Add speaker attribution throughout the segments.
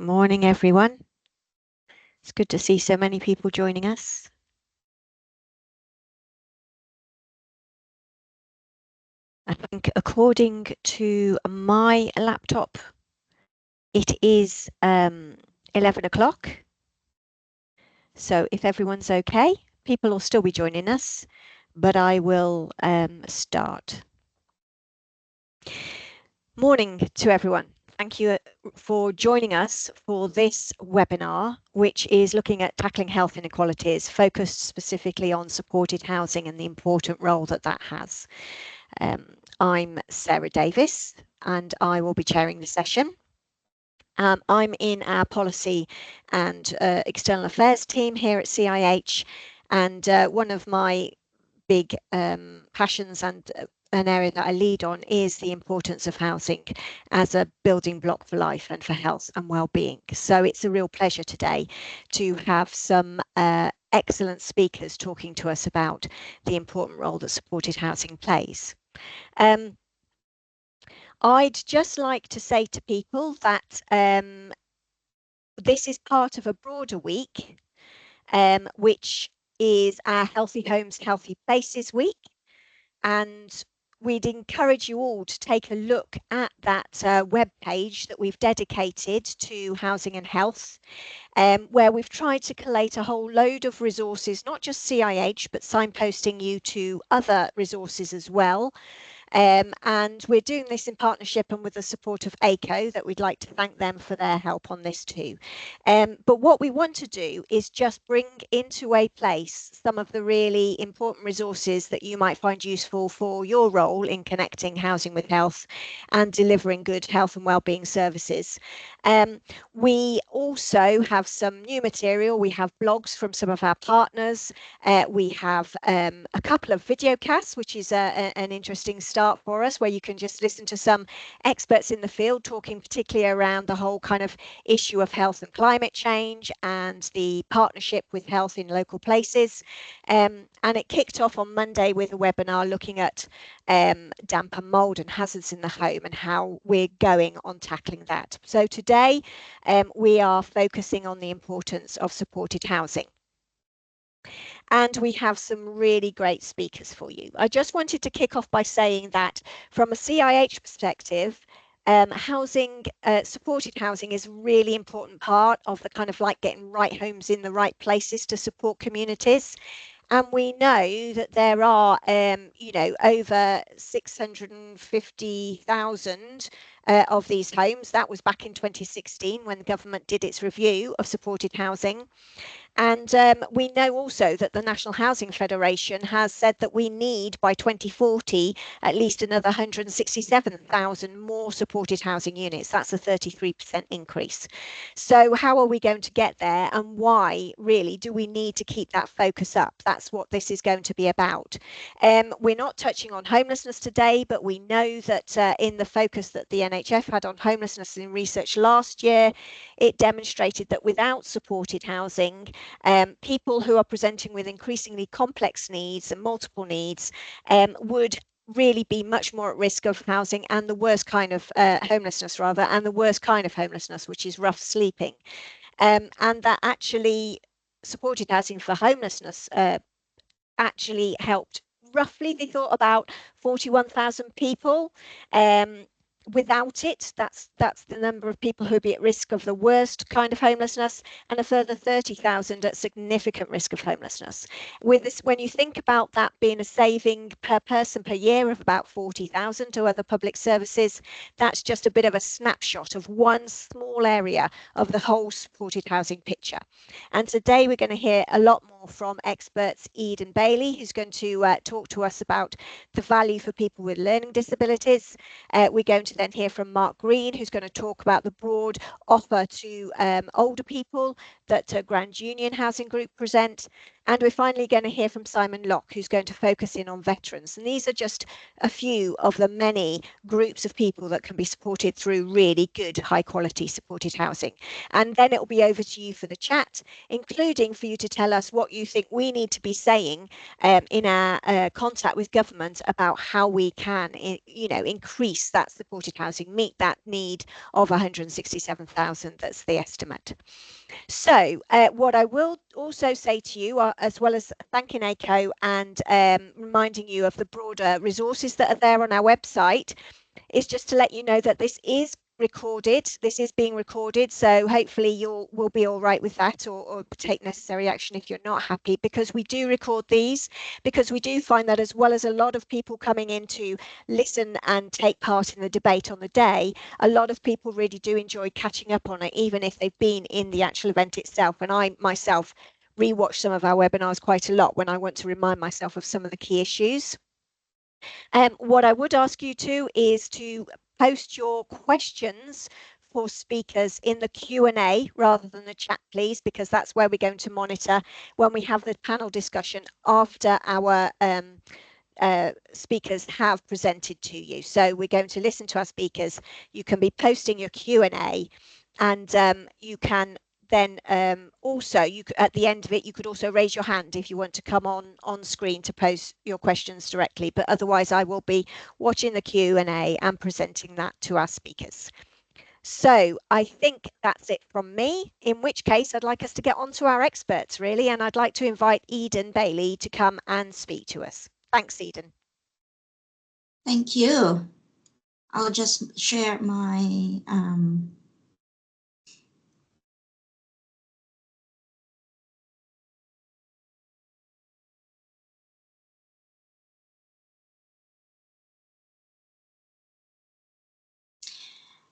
Speaker 1: Morning, everyone. It's good to see so many people joining us. I think according to my laptop, it is 11 o'clock. So if everyone's okay, people will still be joining us, but I will start. Morning to everyone. Thank you for joining us for this webinar, which is looking at tackling health inequalities, focused specifically on supported housing and the important role that that has. I'm Sarah Davis, and I will be chairing the session. I'm in our policy and external affairs team here at CIH, and one of my big passions and an area that I lead on is the importance of housing as a building block for life and for health and well-being. So it's a real pleasure today to have some excellent speakers talking to us about the important role that supported housing plays. I'd just like to say to people that this is part of a broader week, which is our Healthy Homes, Healthy Places Week. And we'd encourage you all to take a look at that web page that we've dedicated to housing and health, where we've tried to collate a whole load of resources, not just CIH, but signposting you to other resources as well. And we're doing this in partnership and with the support of AICO, that we'd like to thank them for their help on this too. But what we want to do is just bring into a place some of the really important resources that you might find useful for your role in connecting housing with health and delivering good health and wellbeing services. We also have some new material. We have blogs from some of our partners. We have a couple of videocasts, which is an interesting start for us, where you can just listen to some experts in the field talking particularly around the whole kind of issue of health and climate change and the partnership with health in local places. And it kicked off on Monday with a webinar looking at damp and mold and hazards in the home and how we're going on tackling that. So today we are focusing on the importance of supported housing. And we have some really great speakers for you. I just wanted to kick off by saying that from a CIH perspective, housing, supported housing is a really important part of the kind of like getting right homes in the right places to support communities. And we know that there are, over 650,000 of these homes. That was back in 2016 when the government did its review of supported housing. And we know also that the National Housing Federation has said that we need by 2040 at least another 167,000 more supported housing units. That's a 33% increase. So how are we going to get there, and why really do we need to keep that focus up? That's what this is going to be about. We're not touching on homelessness today, but we know that in the focus that the NHF had on homelessness in research last year, it demonstrated that without supported housing, people who are presenting with increasingly complex needs and multiple needs would really be much more at risk of housing and the worst kind of homelessness, which is rough sleeping. And that actually supported housing for homelessness actually helped roughly, they thought, about 41,000 people. Without it, that's the number of people who would be at risk of the worst kind of homelessness, and a further 30,000 at significant risk of homelessness. With this, when you think about that being a saving per person per year of about 40,000 to other public services, that's just a bit of a snapshot of one small area of the whole supported housing picture. And today we're going to hear a lot more from experts Eden Bailey, who's going to talk to us about the value for people with learning disabilities. We're going to then hear from Mark Green, who's going to talk about the broad offer to older people that Grand Union Housing Group present. And we're finally going to hear from Simon Locke, who's going to focus in on veterans. And these are just a few of the many groups of people that can be supported through really good, high quality supported housing. And then it will be over to you for the chat, including for you to tell us what you think we need to be saying in our contact with government about how we can, increase that supported housing, meet that need of 167,000. That's the estimate. So what I will also say to you, as well as thanking AICO and reminding you of the broader resources that are there on our website, is just to let you know that this is recorded. This is being recorded, so hopefully will be all right with that, or take necessary action if you're not happy, because we do record these, because we do find that as well as a lot of people coming in to listen and take part in the debate on the day, a lot of people really do enjoy catching up on it, even if they've been in the actual event itself. And I myself rewatch some of our webinars quite a lot when I want to remind myself of some of the key issues. What I would ask you to is to post your questions for speakers in the Q&A rather than the chat, please, because that's where we're going to monitor when we have the panel discussion after our speakers have presented to you. So we're going to listen to our speakers. You can be posting your Q&A, and you can then also, at the end of it, you could also raise your hand if you want to come on screen to post your questions directly. But otherwise, I will be watching the Q&A and presenting that to our speakers. So I think that's it from me, in which case I'd like us to get on to our experts, really, and I'd like to invite Eden Bailey to come and speak to us. Thanks, Eden.
Speaker 2: Thank you. I'll just share my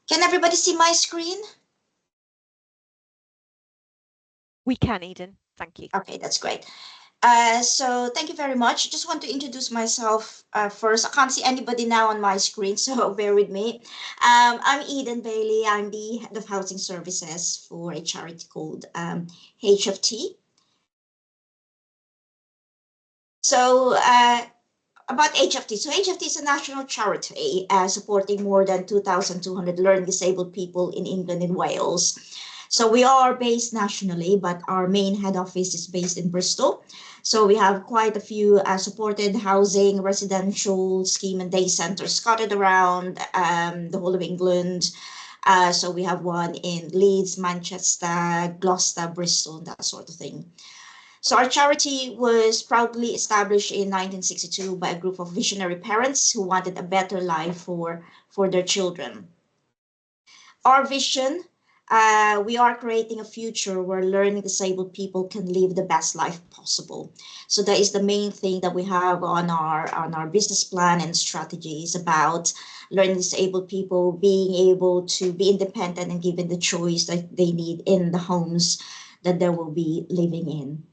Speaker 2: Can everybody see my screen?
Speaker 1: We can, Eden. Thank you.
Speaker 2: Okay, that's great. So thank you very much. Just want to introduce myself first. I can't see anybody now on my screen, so bear with me. I'm Eden Bailey. I'm the head of housing services for a charity called HFT. So about HFT. So HFT is a national charity supporting more than 2,200 learning disabled people in England and Wales. So we are based nationally, but our main head office is based in Bristol. So we have quite a few supported housing, residential scheme and day centers scattered around the whole of England. So we have one in Leeds, Manchester, Gloucester, Bristol, and that sort of thing. So our charity was proudly established in 1962 by a group of visionary parents who wanted a better life for their children. Our vision, we are creating a future where learning disabled people can live the best life possible. So that is the main thing that we have on our business plan and strategies about learning disabled people being able to be independent and given the choice that they need in the homes that they will be living in.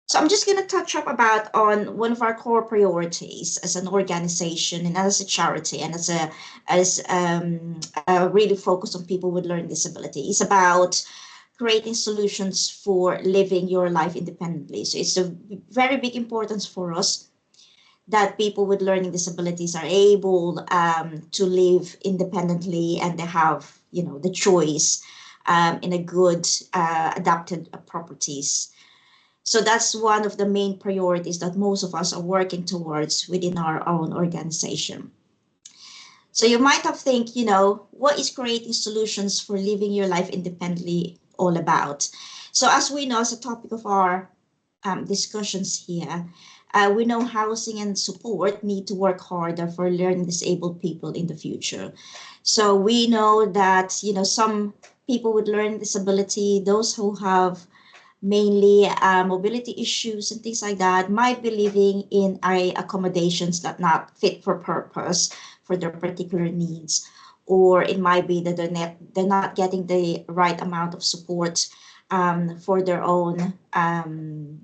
Speaker 2: So I'm just going to touch up about on one of our core priorities as an organization and as a charity and as really focused on people with learning disabilities. It's about creating solutions for living your life independently. So it's a very big importance for us that people with learning disabilities are able to live independently, and they have, the choice in a good adapted properties. So that's one of the main priorities that most of us are working towards within our own organization. So you might have think, what is creating solutions for living your life independently all about? So as we know, as a topic of our discussions here, we know housing and support need to work harder for learning disabled people in the future. So we know that, some people with learning disability, those who have mainly mobility issues and things like that, might be living in accommodations that not fit for purpose for their particular needs, or it might be that they're not getting the right amount of support for their own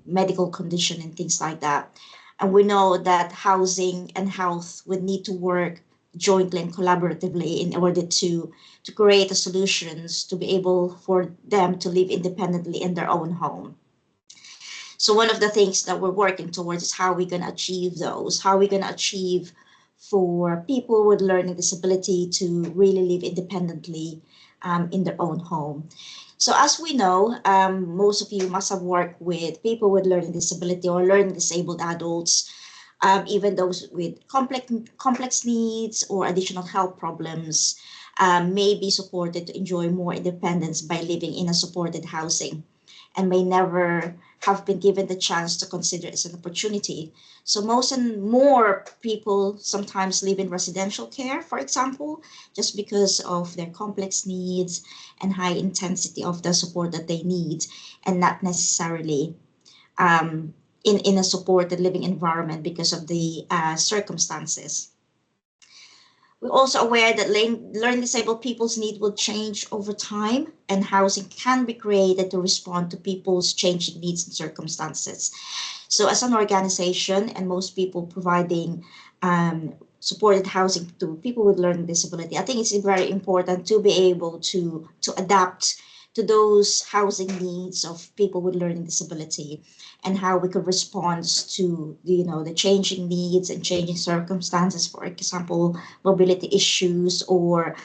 Speaker 2: medical condition and things like that. And we know that housing and health would need to work jointly and collaboratively in order to create the solutions to be able for them to live independently in their own home. So one of the things that we're working towards is how we're going to achieve those, how we're going to achieve for people with learning disability to really live independently in their own home. So as we know, most of you must have worked with people with learning disability or learning disabled adults, even those with complex needs or additional health problems may be supported to enjoy more independence by living in a supported housing, and may never have been given the chance to consider it as an opportunity. So most and more people sometimes live in residential care, for example, just because of their complex needs and high intensity of the support that they need, and not necessarily in a supported living environment because of the circumstances. We're also aware that learning disabled people's needs will change over time, and housing can be created to respond to people's changing needs and circumstances. So as an organization, and most people providing supported housing to people with learning disability, I think it's very important to be able to adapt to those housing needs of people with learning disability, and how we could respond to the changing needs and changing circumstances, for example, mobility issues or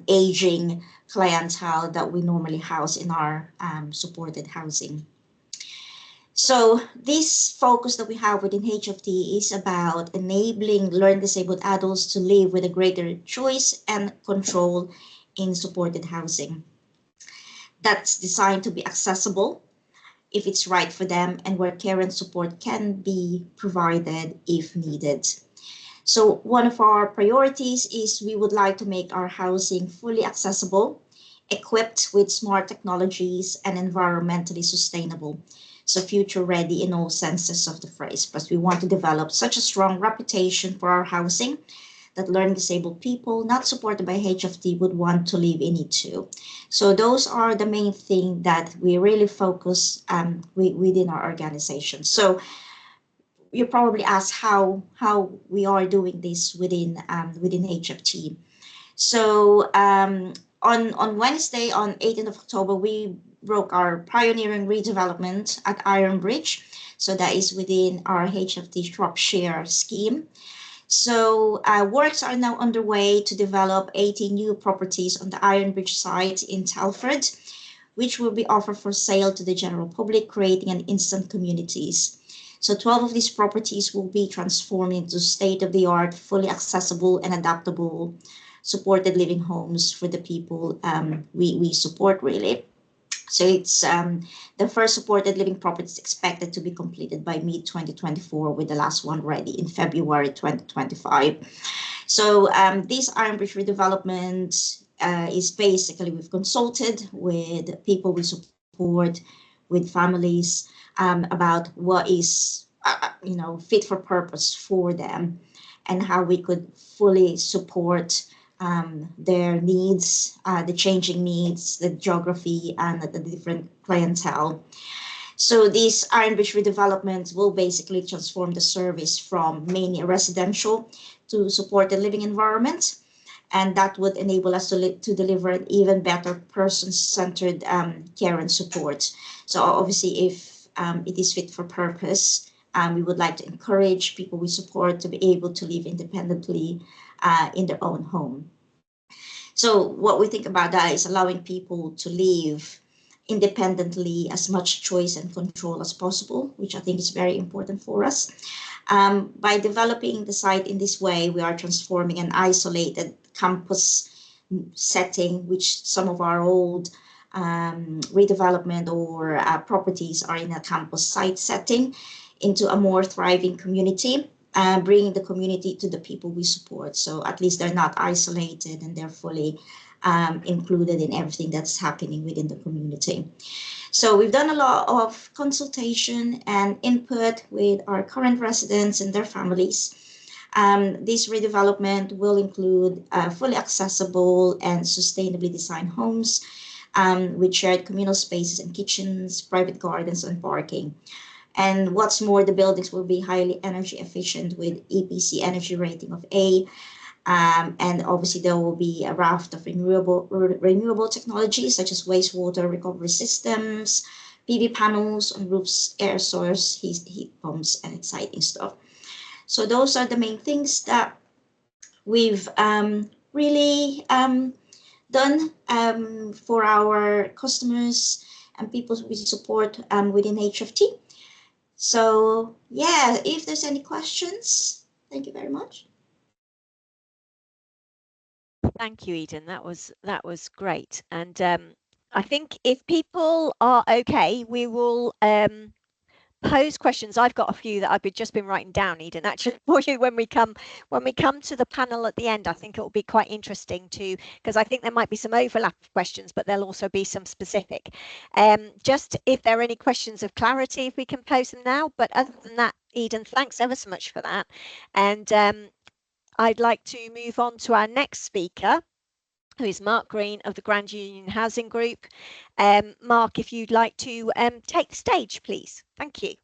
Speaker 2: aging clientele that we normally house in our supported housing. So this focus that we have within HFT is about enabling learning disabled adults to live with a greater choice and control in supported housing. That's designed to be accessible if it's right for them, and where care and support can be provided if needed. So one of our priorities is we would like to make our housing fully accessible, equipped with smart technologies, and environmentally sustainable. So future ready in all senses of the phrase. But we want to develop such a strong reputation for our housing that learning disabled people not supported by HFT would want to live in it too. So those are the main thing that we really focus within our organization. So you probably ask how we are doing this within HFT. So on Wednesday, on 18th of October, we broke our pioneering redevelopment at Iron Bridge. So that is within our HFT Shropshire scheme. So works are now underway to develop 18 new properties on the Iron Bridge site in Telford, which will be offered for sale to the general public, creating an instant communities. So 12 of these properties will be transformed into state-of-the-art, fully accessible and adaptable supported living homes for the people we support, really. So it's the first supported living property is expected to be completed by mid-2024, with the last one ready in February 2025. So this Iron Bridge redevelopment is basically, we've consulted with people we support, with families, about what is fit for purpose for them, and how we could fully support their needs, the changing needs, the geography, and the different clientele. So these Iron Bridge redevelopments will basically transform the service from mainly residential to supported living environment, and that would enable us to deliver an even better person-centered care and support. So obviously, if it is fit for purpose, we would like to encourage people we support to be able to live independently in their own home. So what we think about that is allowing people to live independently, as much choice and control as possible, which I think is very important for us. By developing the site in this way, we are transforming an isolated campus setting, which some of our old redevelopment or properties are in a campus site setting, into a more thriving community, bringing the community to the people we support. So at least they're not isolated, and they're fully included in everything that's happening within the community. So we've done a lot of consultation and input with our current residents and their families. This redevelopment will include fully accessible and sustainably designed homes with shared communal spaces and kitchens, private gardens, and parking. And what's more, the buildings will be highly energy efficient with EPC energy rating of A. And obviously there will be a raft of renewable technologies, such as wastewater recovery systems, PV panels on roofs, air source, heat pumps, and exciting stuff. So those are the main things that we've really done for our customers and people we support within HFT. So yeah, if there's any questions, thank you very much.
Speaker 1: Thank you, Eden. That was great. And I think if people are okay, we will pose questions. I've got a few that I've just been writing down, Eden, actually for you when we come to the panel at the end. I think it will be quite interesting because I think there might be some overlap of questions, but there'll also be some specific. Just if there are any questions of clarity, if we can pose them now. But other than that, Eden, thanks ever so much for that. And I'd like to move on to our next speaker, who is Mark Green of the Grand Union Housing Group. Mark, if you'd like to take the stage, please. Thank you.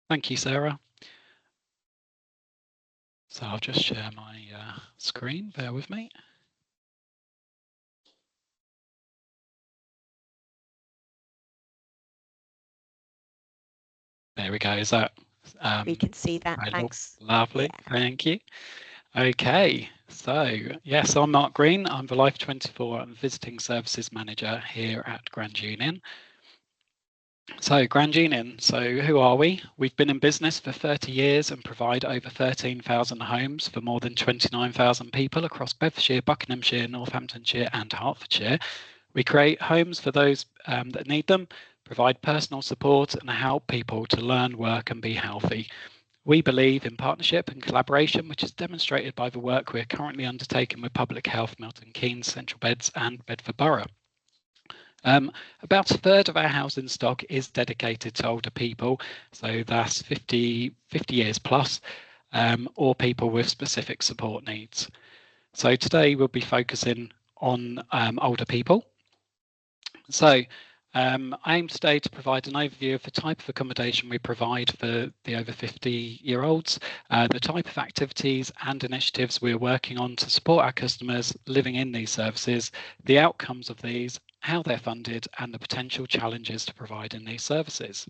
Speaker 3: Thank you, Sarah. So I'll just share my screen, bear with me. There we go, is that?
Speaker 1: We can see that, thanks.
Speaker 3: Lovely, yeah. Thank you. Okay, so yes, I'm Mark Green. I'm the Life 24 and Visiting Services Manager here at Grand Union. So Grand Union, so who are we? We've been in business for 30 years and provide over 13,000 homes for more than 29,000 people across Bedfordshire, Buckinghamshire, Northamptonshire and Hertfordshire. We create homes for those that need them, provide personal support and help people to learn, work and be healthy. We believe in partnership and collaboration, which is demonstrated by the work we're currently undertaking with Public Health, Milton Keynes, Central Beds and Bedford Borough. About a third of our housing stock is dedicated to older people, so that's 50 years plus, or people with specific support needs. So today we'll be focusing on older people. So I aim today to provide an overview of the type of accommodation we provide for the over 50-year-olds, the type of activities and initiatives we're working on to support our customers living in these services, the outcomes of these, how they're funded, and the potential challenges to providing these services.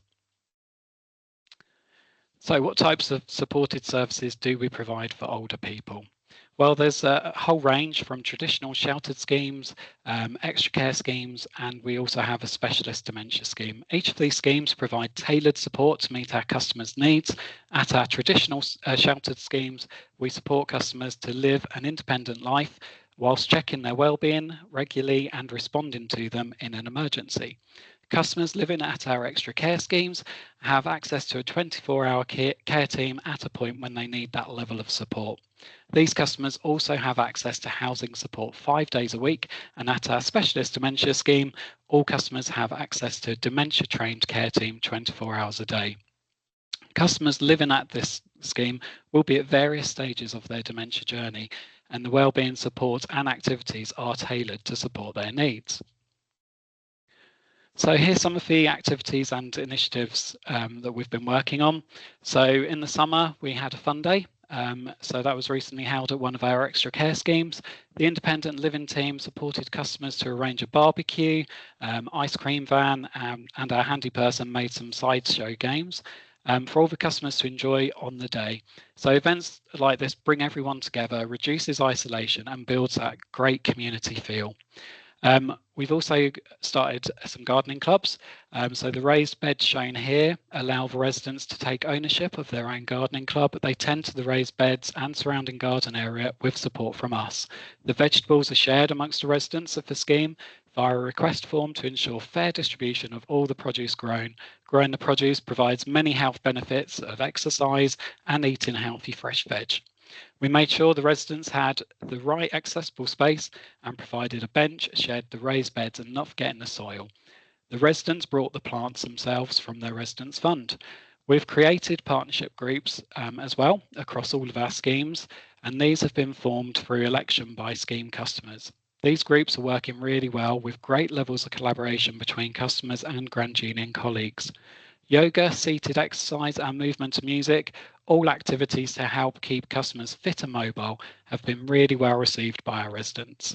Speaker 3: So what types of supported services do we provide for older people? Well, there's a whole range from traditional sheltered schemes, extra care schemes, and we also have a specialist dementia scheme. Each of these schemes provide tailored support to meet our customers' needs. At our traditional sheltered schemes, we support customers to live an independent life whilst checking their well-being regularly and responding to them in an emergency. Customers living at our extra care schemes have access to a 24-hour care team at a point when they need that level of support. These customers also have access to housing support 5 days a week, and at our specialist dementia scheme, all customers have access to a dementia-trained care team 24 hours a day. Customers living at this scheme will be at various stages of their dementia journey, and the wellbeing support and activities are tailored to support their needs. So here's some of the activities and initiatives that we've been working on. So in the summer, we had a fun day. So that was recently held at one of our extra care schemes. The independent living team supported customers to arrange a barbecue, ice cream van, and our handy person made some sideshow games for all the customers to enjoy on the day. So events like this bring everyone together, reduces isolation and builds that great community feel. We've also started some gardening clubs. So the raised beds shown here allow the residents to take ownership of their own gardening club. They tend to the raised beds and surrounding garden area with support from us. The vegetables are shared amongst the residents of the scheme via a request form to ensure fair distribution of all the produce grown. Growing the produce provides many health benefits of exercise and eating healthy fresh veg. We made sure the residents had the right accessible space and provided a bench, shared the raised beds and not forgetting the soil. The residents brought the plants themselves from their residents' fund. We've created partnership groups as well across all of our schemes, and these have been formed through election by scheme customers. These groups are working really well with great levels of collaboration between customers and Grand Union colleagues. Yoga, seated exercise and movement to music, all activities to help keep customers fit and mobile, have been really well received by our residents.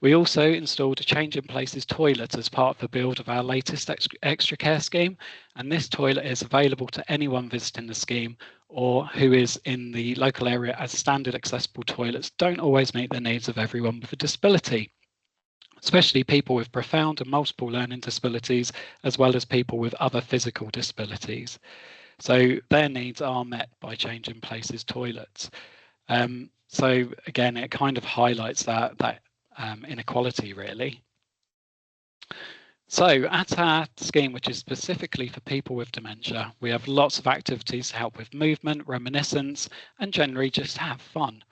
Speaker 3: We also installed a change in places toilet as part of the build of our latest extra care scheme, and this toilet is available to anyone visiting the scheme or who is in the local area, as standard accessible toilets don't always meet the needs of everyone with a disability, especially people with profound and multiple learning disabilities, as well as people with other physical disabilities. So their needs are met by change in places toilets. So again, it kind of highlights that inequality, really. So at our scheme, which is specifically for people with dementia, we have lots of activities to help with movement, reminiscence, and generally just have fun.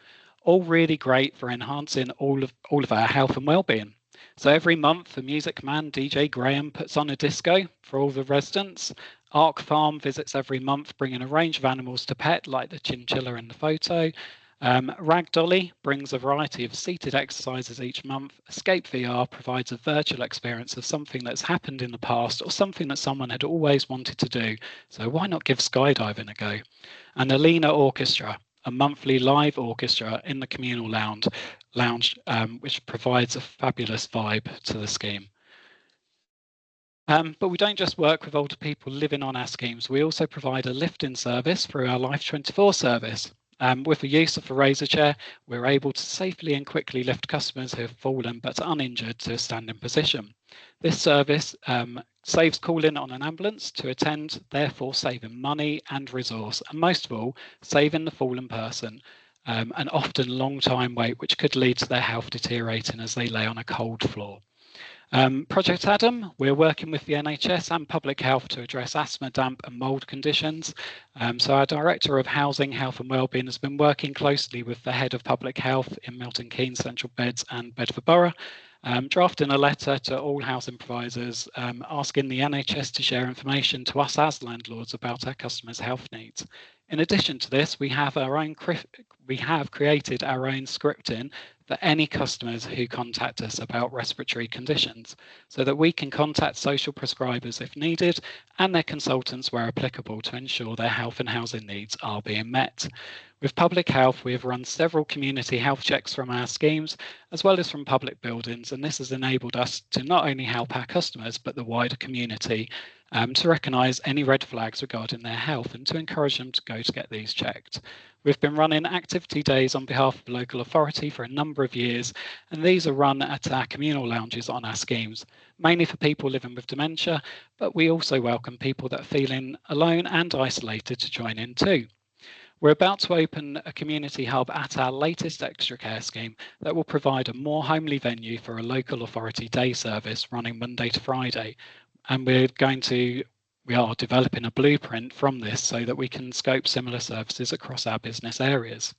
Speaker 3: All really great for enhancing all of our health and well-being. So every month, the music man, DJ Graham, puts on a disco for all the residents. Ark Farm visits every month, bringing a range of animals to pet, like the chinchilla in the photo. Rag Dolly brings a variety of seated exercises each month. Escape VR provides a virtual experience of something that's happened in the past or something that someone had always wanted to do. So why not give skydiving a go? And Alina Orchestra, a monthly live orchestra in the communal lounge, which provides a fabulous vibe to the scheme. But we don't just work with older people living on our schemes. We also provide a lifting service through our Life 24 service. With the use of the razor chair, we're able to safely and quickly lift customers who have fallen but uninjured to a standing position. This service saves calling on an ambulance to attend, therefore saving money and resource, and most of all, saving the fallen person an often long time wait, which could lead to their health deteriorating as they lay on a cold floor. Project Adam, we're working with the NHS and Public Health to address asthma, damp and mould conditions. So our Director of Housing, Health and Wellbeing has been working closely with the Head of Public Health in Milton Keynes, Central Beds and Bedford Borough, drafting a letter to all housing providers asking the NHS to share information to us as landlords about our customers' health needs. In addition to this, we have created our own scripting for any customers who contact us about respiratory conditions, so that we can contact social prescribers if needed and their consultants where applicable to ensure their health and housing needs are being met. With Public Health, we have run several community health checks from our schemes, as well as from public buildings, and this has enabled us to not only help our customers, but the wider community to recognise any red flags regarding their health and to encourage them to go to get these checked. We've been running activity days on behalf of the local authority for a number of years, and these are run at our communal lounges on our schemes, mainly for people living with dementia, but we also welcome people that are feeling alone and isolated to join in too. We're about to open a community hub at our latest extra care scheme that will provide a more homely venue for a local authority day service running Monday to Friday. And we are developing a blueprint from this so that we can scope similar services across our business areas.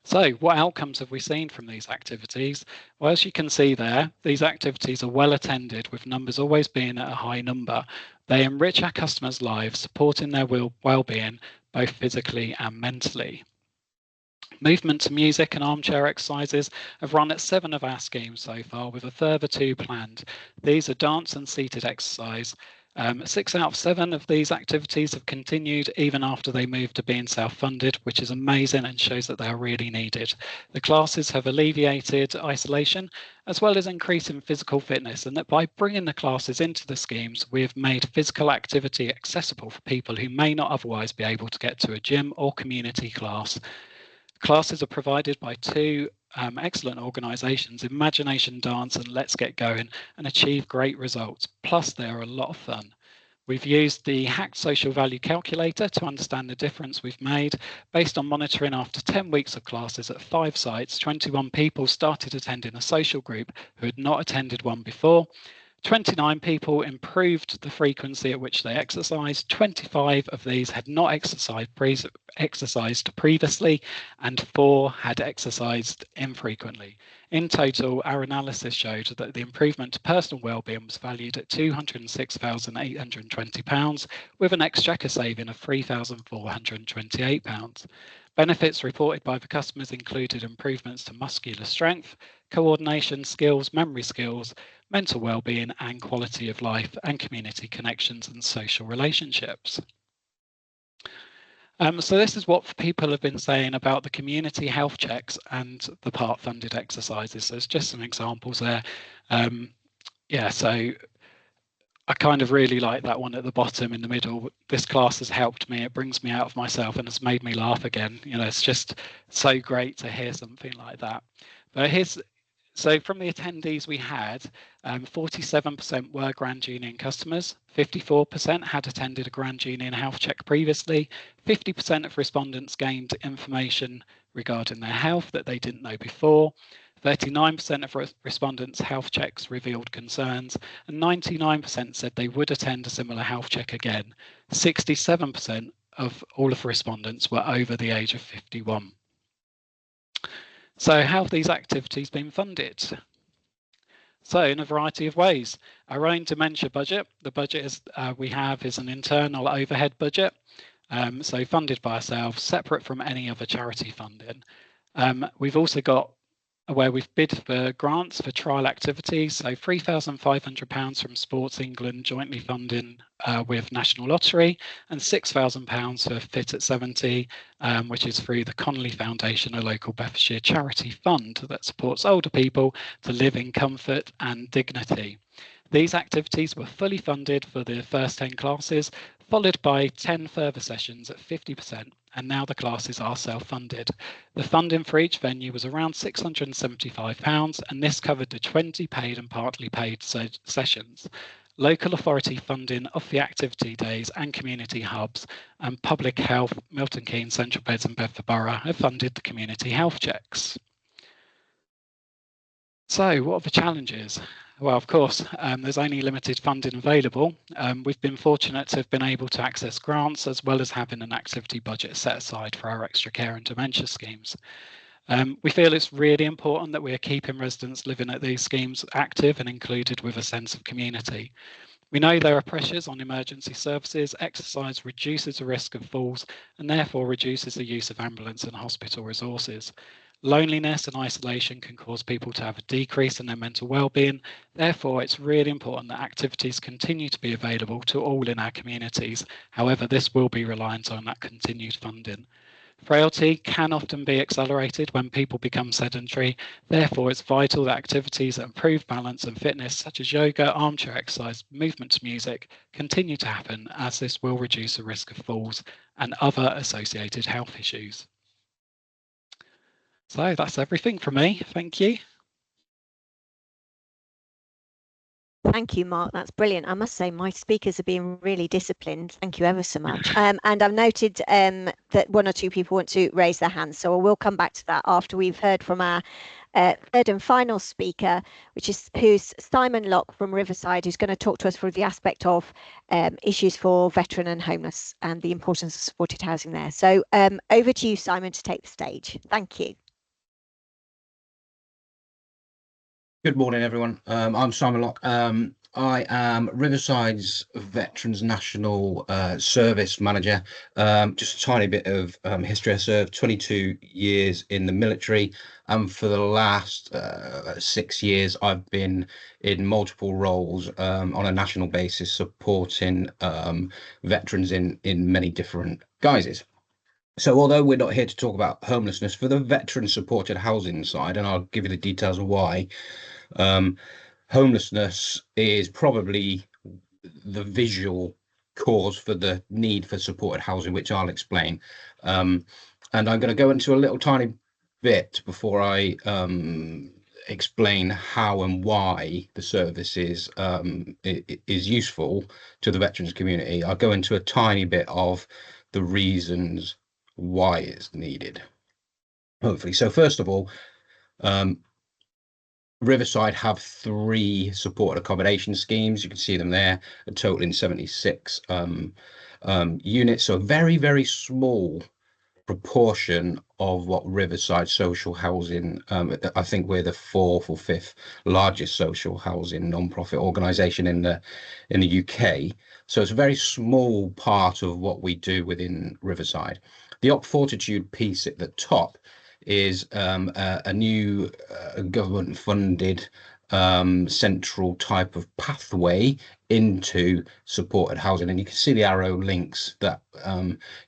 Speaker 3: So what outcomes have we seen from these activities? Well, as you can see there, these activities are well attended, with numbers always being at a high number. They enrich our customers' lives, supporting their well-being, both physically and mentally. Movement to music and armchair exercises have run at 7 of our schemes so far, with a further 2 planned. These are dance and seated exercise. 6 out of 7 of these activities have continued even after they moved to being self-funded, which is amazing and shows that they are really needed. The classes have alleviated isolation as well as increasing physical fitness, and that by bringing the classes into the schemes, we have made physical activity accessible for people who may not otherwise be able to get to a gym or community class. Classes are provided by 2 excellent organisations, Imagination Dance and Let's Get Going, and achieve great results. Plus, they are a lot of fun. We've used the hacked social value calculator to understand the difference we've made. Based on monitoring after 10 weeks of classes at 5 sites, 21 people started attending a social group who had not attended one before. 29 people improved the frequency at which they exercised. 25 of these had not exercised previously, and 4 had exercised infrequently. In total, our analysis showed that the improvement to personal wellbeing was valued at £206,820, with an exchequer saving of £3,428. Benefits reported by the customers included improvements to muscular strength, coordination skills, memory skills, mental well-being and quality of life, and community connections and social relationships. So this is what people have been saying about the community health checks and the part-funded exercises. So it's just some examples there. Yeah, so I kind of really like that one at the bottom in the middle. This class has helped me. It brings me out of myself and has made me laugh again. You know, it's just so great to hear something like that. But so from the attendees we had, 47% were Grand Union customers, 54% had attended a Grand Union health check previously, 50% of respondents gained information regarding their health that they didn't know before, 39% of respondents' health checks revealed concerns, and 99% said they would attend a similar health check again. 67% of all of the respondents were over the age of 51. So how have these activities been funded? So in a variety of ways. Our own dementia budget, the budget we have is an internal overhead budget, so funded by ourselves, separate from any other charity funding. We've also got where we've bid for grants for trial activities, so £3,500 from Sports England jointly funding with National Lottery, and £6,000 for Fit at 70, which is through the Connolly Foundation, a local Bedfordshire charity fund that supports older people to live in comfort and dignity. These activities were fully funded for the first 10 classes, followed by 10 further sessions at 50%, and now the classes are self-funded. The funding for each venue was around £675, and this covered the 20 paid and partly paid sessions. Local authority funding of the activity days and community hubs, and Public Health, Milton Keynes, Central Beds and Bedford Borough have funded the community health checks. So what are the challenges? Well, of course, there's only limited funding available. We've been fortunate to have been able to access grants as well as having an activity budget set aside for our extra care and dementia schemes. We feel it's really important that we are keeping residents living at these schemes active and included with a sense of community. We know there are pressures on emergency services. Exercise reduces the risk of falls and therefore reduces the use of ambulance and hospital resources. Loneliness and isolation can cause people to have a decrease in their mental well-being. Therefore, it's really important that activities continue to be available to all in our communities. However, this will be reliant on that continued funding. Frailty can often be accelerated when people become sedentary. Therefore, it's vital that activities that improve balance and fitness, such as yoga, armchair exercise, movement to music, continue to happen, as this will reduce the risk of falls and other associated health issues. So that's everything from me. Thank you.
Speaker 1: Thank you, Mark. That's brilliant. I must say my speakers are being really disciplined. Thank you ever so much. And I've noted that one or two people want to raise their hands, so we'll come back to that after we've heard from our third and final speaker, who's Simon Locke from Riverside, who's going to talk to us through the aspect of issues for veteran and homeless and the importance of supported housing there. So over to you, Simon, to take the stage. Thank you.
Speaker 4: Good morning, everyone. I'm Simon Locke. I am Riverside's Veterans National Service Manager. Just a tiny bit of history. I served 22 years in the military, and for the last 6 years, I've been in multiple roles on a national basis, supporting veterans in many different guises. So although we're not here to talk about homelessness, for the veteran supported housing side, and I'll give you the details of why, homelessness is probably the visual cause for the need for supported housing, which I'll explain. And I'm going to go into a little tiny bit before I explain how and why the service is useful to the veterans community. I'll go into a tiny bit of the reasons why it's needed, hopefully. So first of all, Riverside have 3 supported accommodation schemes. You can see them there, a totaling 76 units. So a very, very small proportion of what Riverside social housing, I think we're the 4th or 5th largest social housing non-profit organisation in the UK. So it's a very small part of what we do within Riverside. The Op Fortitude piece at the top is a new government funded central type of pathway into supported housing. And you can see the arrow links that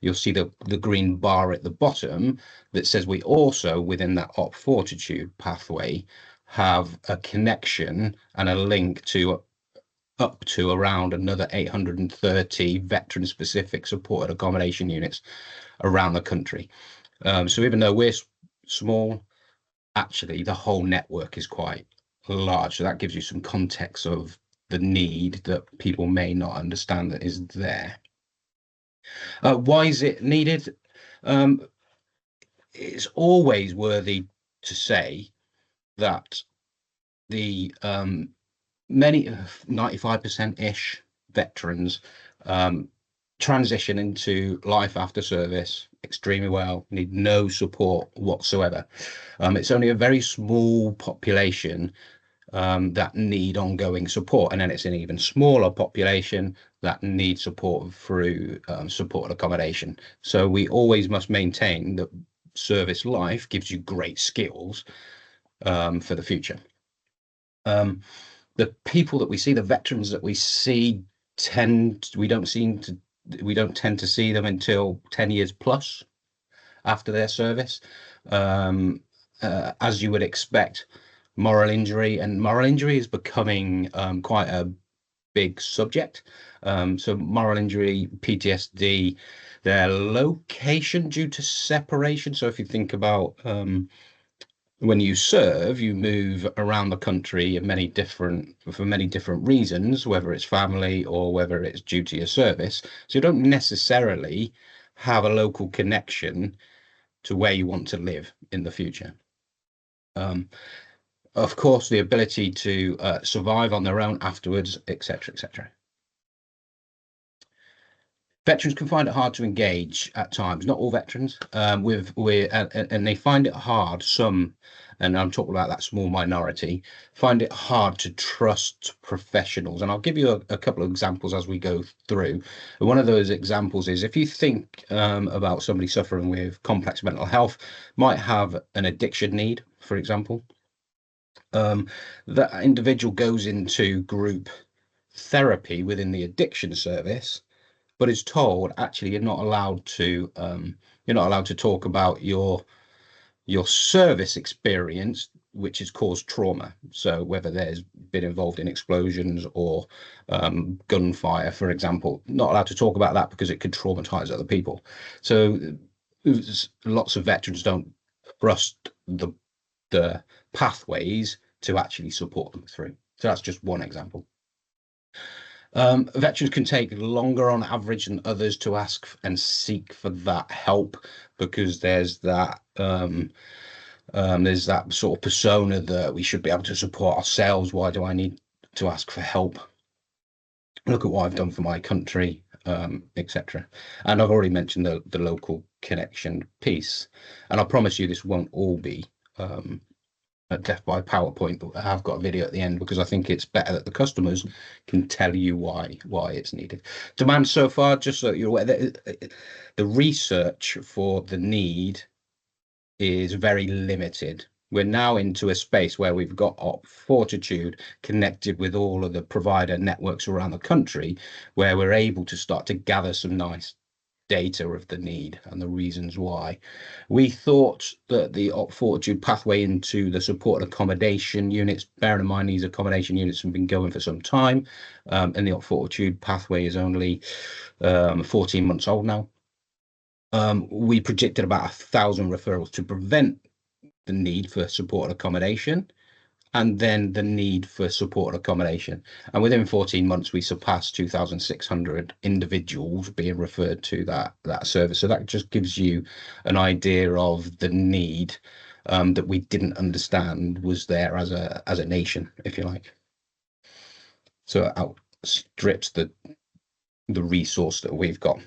Speaker 4: you'll see the green bar at the bottom that says we also, within that Op Fortitude pathway, have a connection and a link to up to around another 830 veteran specific supported accommodation units around the country. So even though we're small, actually the whole network is quite large. So that gives you some context of the need that people may not understand that is there. Why is it needed? It's always worthy to say that the many 95%-ish veterans transition into life after service extremely well, need no support whatsoever. It's only a very small population that need ongoing support, and then it's an even smaller population that need support through supported accommodation. So we always must maintain that service life gives you great skills for the future. The people that we see, the veterans that we see, we don't tend to see them until 10 years plus after their service. As you would expect, moral injury is becoming quite a big subject. So moral injury, PTSD, their location due to separation. So if you think about when you serve, you move around the country for many different reasons, whether it's family or whether it's due to your service. So you don't necessarily have a local connection to where you want to live in the future. Of course, the ability to survive on their own afterwards, etc., etc. Veterans can find it hard to engage at times. Not all veterans, and they find it hard. Some, and I'm talking about that small minority, find it hard to trust professionals. And I'll give you a couple of examples as we go through. And one of those examples is if you think about somebody suffering with complex mental health, might have an addiction need, for example. That individual goes into group therapy within the addiction service, but is told actually you're not allowed to talk about your service experience, which has caused trauma. So whether there's been involved in explosions or gunfire, for example, not allowed to talk about that because it could traumatize other people. So lots of veterans don't trust the pathways to actually support them through. So that's just one example. Veterans can take longer on average than others to ask and seek for that help because there's that sort of persona that we should be able to support ourselves. Why do I need to ask for help? Look at what I've done for my country, etc. And I've already mentioned the local connection piece. And I promise you this won't all be death by PowerPoint, but I have got a video at the end because I think it's better that the customers can tell you why it's needed. Demand so far, just so you're aware, the research for the need is very limited. We're now into a space where we've got Op Fortitude connected with all of the provider networks around the country, where we're able to start to gather some nice data of the need and the reasons why. We thought that the Op Fortitude pathway into the supported accommodation units, bearing in mind these accommodation units have been going for some time, and the Op Fortitude pathway is only 14 months old now. We predicted about 1,000 referrals to prevent the need for supported accommodation and then the need for supported accommodation. And within 14 months, we surpassed 2,600 individuals being referred to that service. So that just gives you an idea of the need that we didn't understand was there as a nation, if you like. So it outstrips the resource that we've got.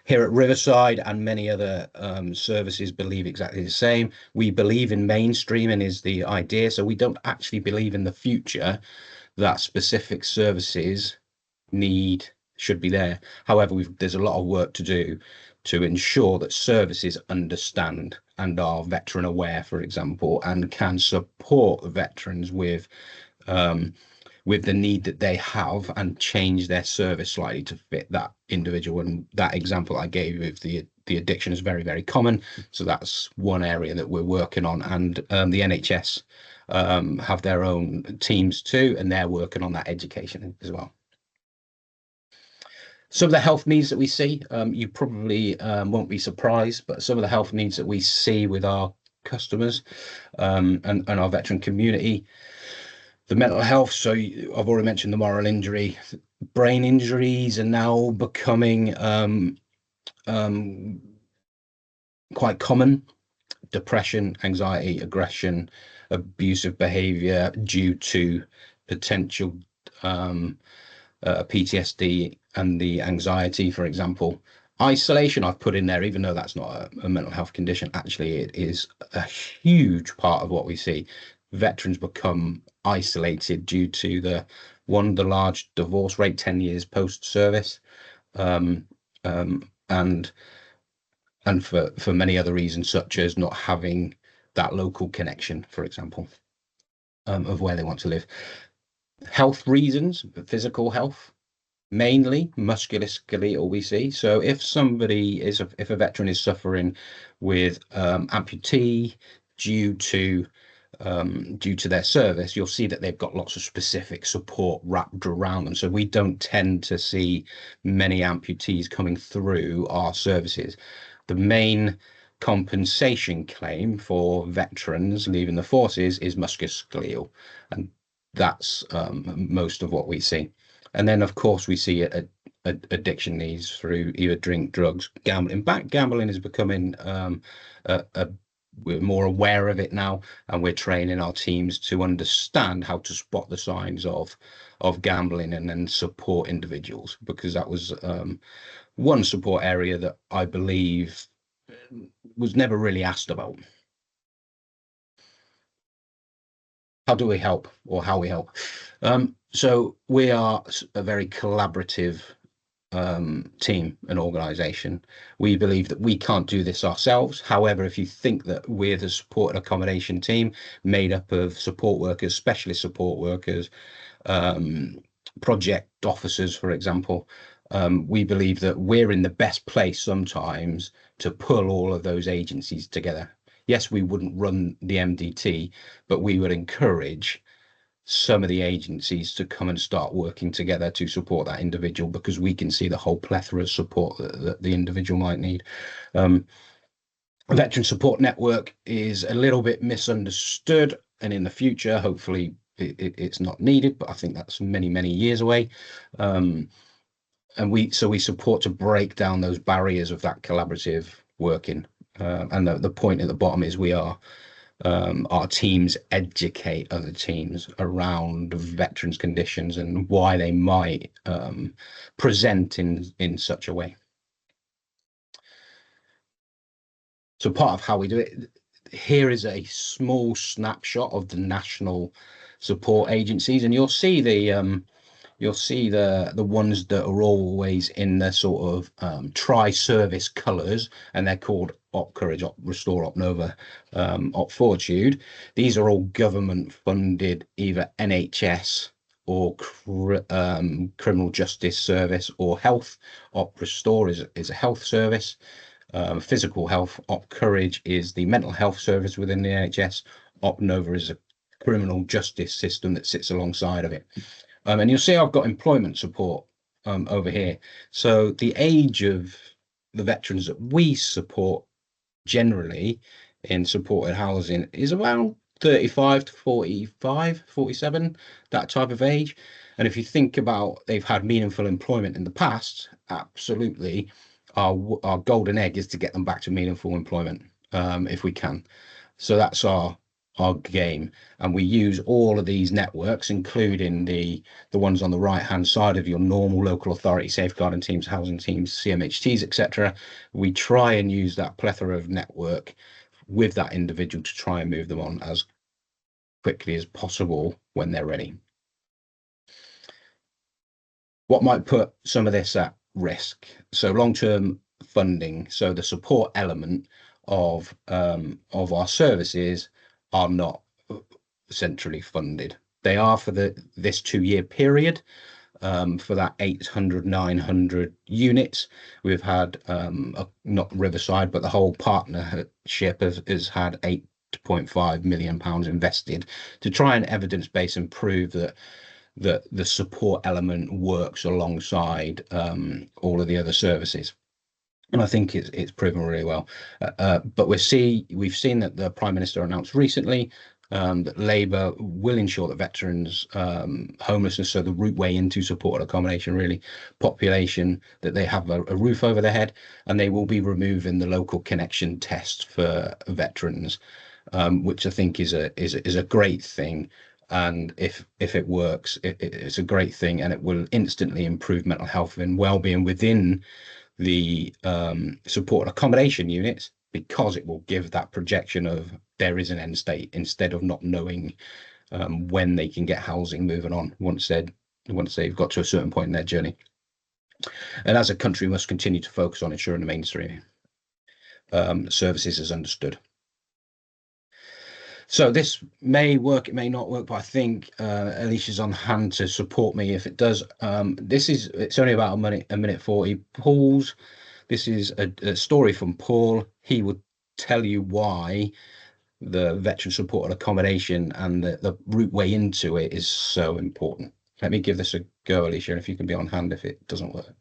Speaker 4: Here at Riverside and many other services believe exactly the same. We believe in mainstreaming is the idea. So we don't actually believe in the future that specific services should be there. However, there's a lot of work to do to ensure that services understand and are veteran aware, for example, and can support veterans with the need that they have and change their service slightly to fit that individual. And that example I gave of the addiction is very, very common. So that's one area that we're working on. And the NHS have their own teams too, and they're working on that education as well. Some of the health needs that we see, you probably won't be surprised, but some of the health needs that we see with our customers and our veteran community, the mental health. So I've already mentioned the moral injury. Brain injuries are now becoming quite common. Depression, anxiety, aggression, abusive behavior due to potential PTSD and the anxiety, for example. Isolation I've put in there, even though that's not a mental health condition. Actually, it is a huge part of what we see. Veterans become isolated due to the large divorce rate 10 years post-service, and for many other reasons, such as not having that local connection, for example, of where they want to live. Health reasons, physical health, mainly musculoskeletal we see. So if a veteran is suffering with amputee due to their service, you'll see that they've got lots of specific support wrapped around them. So we don't tend to see many amputees coming through our services. The main compensation claim for veterans leaving the forces is musculoskeletal, and that's most of what we see. And then, of course, we see addiction needs through either drink, drugs, gambling. In fact, gambling is becoming we're more aware of it now, and we're training our teams to understand how to spot the signs of gambling and then support individuals, because that was one support area that I believe was never really asked about. How do we help, or how we help? So we are a very collaborative team and organization. We believe that we can't do this ourselves. However, if you think that we're the support and accommodation team made up of support workers, specialist support workers, project officers, for example, we believe that we're in the best place sometimes to pull all of those agencies together. Yes, we wouldn't run the MDT, but we would encourage some of the agencies to come and start working together to support that individual, because we can see the whole plethora of support that the individual might need. Veteran Support Network is a little bit misunderstood, and in the future, hopefully it's not needed, but I think that's many, many years away. And we support to break down those barriers of that collaborative working. And the point at the bottom is our teams educate other teams around veterans' conditions and why they might present in such a way. So part of how we do it, here is a small snapshot of the national support agencies, and you'll see the ones that are always in the sort of tri-service colours, and they're called Op Courage, Op Restore, Op Nova, Op Fortitude. These are all government funded, either NHS or criminal justice service or health. Op Restore is a health service. Physical health. Op Courage is the mental health service within the NHS. Op Nova is a criminal justice system that sits alongside of it. And you'll see I've got employment support over here. So the age of the veterans that we support generally in supported housing is around 35 to 45, 47, that type of age. And if you think about they've had meaningful employment in the past, absolutely, our golden egg is to get them back to meaningful employment if we can. So that's our game, and we use all of these networks, including the ones on the right hand side of your normal local authority safeguarding teams, housing teams, CMHTs, etc. We try and use that plethora of network with that individual to try and move them on as quickly as possible when they're ready. What might put some of this at risk? So long-term funding. So the support element of our services are not centrally funded. They are for this 2-year period. For that 800, 900 units, we've had not Riverside, but the whole partnership has had £8.5 million invested to try and evidence base and prove that the support element works alongside all of the other services. And I think it's proven really well. But we've seen that the Prime Minister announced recently that Labour will ensure that veterans homelessness, so the route way into supported accommodation, really population, that they have a roof over their head, and they will be removing the local connection test for veterans, which I think is a great thing. And if it works, it's a great thing, and it will instantly improve mental health and well-being within the supported accommodation units, because it will give that projection of there is an end state, instead of not knowing when they can get housing moving on once they've got to a certain point in their journey. And as a country, we must continue to focus on ensuring the mainstream services is understood. So this may work, it may not work, but I think Alicia's on hand to support me if it does. It's only about a minute 40. This is a story from Paul. He would tell you why the veteran supported accommodation and the route way into it is so important. Let me give this a go, Alicia, and if you can be on hand if it doesn't work.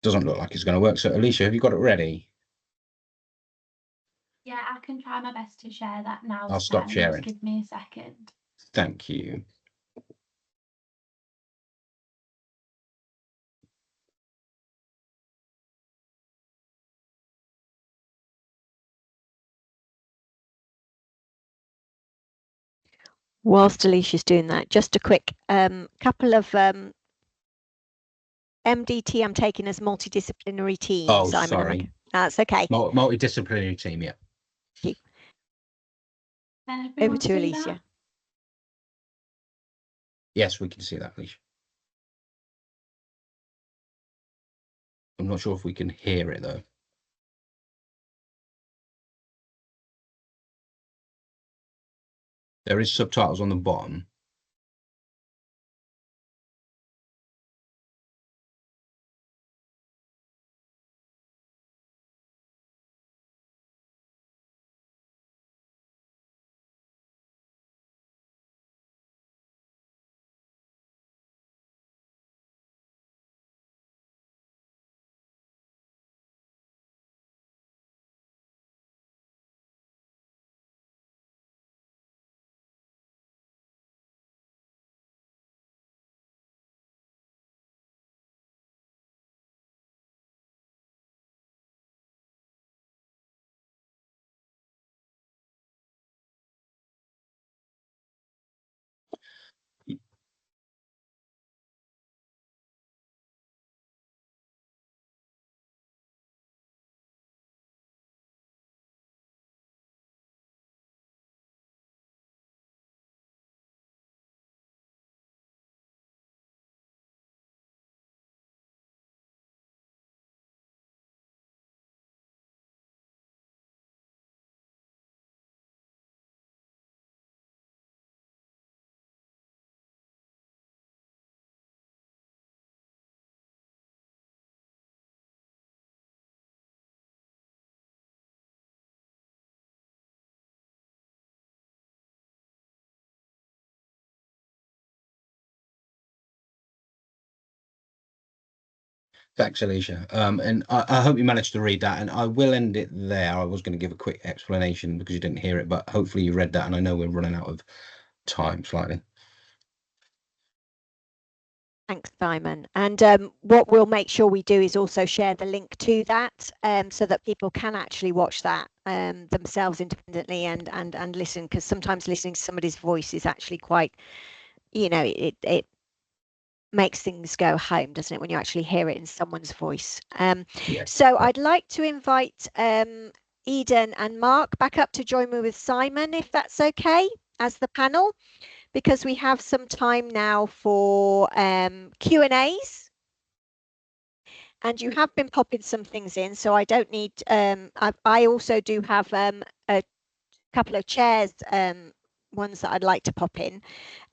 Speaker 4: Doesn't look like it's going to work. So Alicia, have you got it ready?
Speaker 5: Yeah, I can try my best to share that now.
Speaker 4: I'll stop sharing.
Speaker 5: Just give me a second.
Speaker 4: Thank you.
Speaker 1: Whilst Alicia's doing that, just a quick couple of MDT I'm taking as multidisciplinary team.
Speaker 4: Oh,
Speaker 1: Simon,
Speaker 4: sorry.
Speaker 1: That's okay.
Speaker 4: Multidisciplinary team, yeah.
Speaker 1: Over to Alicia.
Speaker 5: That?
Speaker 4: Yes, we can see that, Alicia. I'm not sure if we can hear it though. There is subtitles on the bottom. Thanks, Alicia. And I hope you managed to read that, and I will end it there. I was going to give a quick explanation because you didn't hear it, but hopefully you read that, and I know we're running out of time slightly.
Speaker 1: Thanks, Simon. And what we'll make sure we do is also share the link to that so that people can actually watch that themselves independently and listen, because sometimes listening to somebody's voice is actually quite, it makes things go home, doesn't it, when you actually hear it in someone's voice.
Speaker 4: Yeah.
Speaker 1: So I'd like to invite Eden and Mark back up to join me with Simon, if that's okay, as the panel, because we have some time now for Q&As. And you have been popping some things in, so I don't need, I also do have a couple of chairs, ones that I'd like to pop in.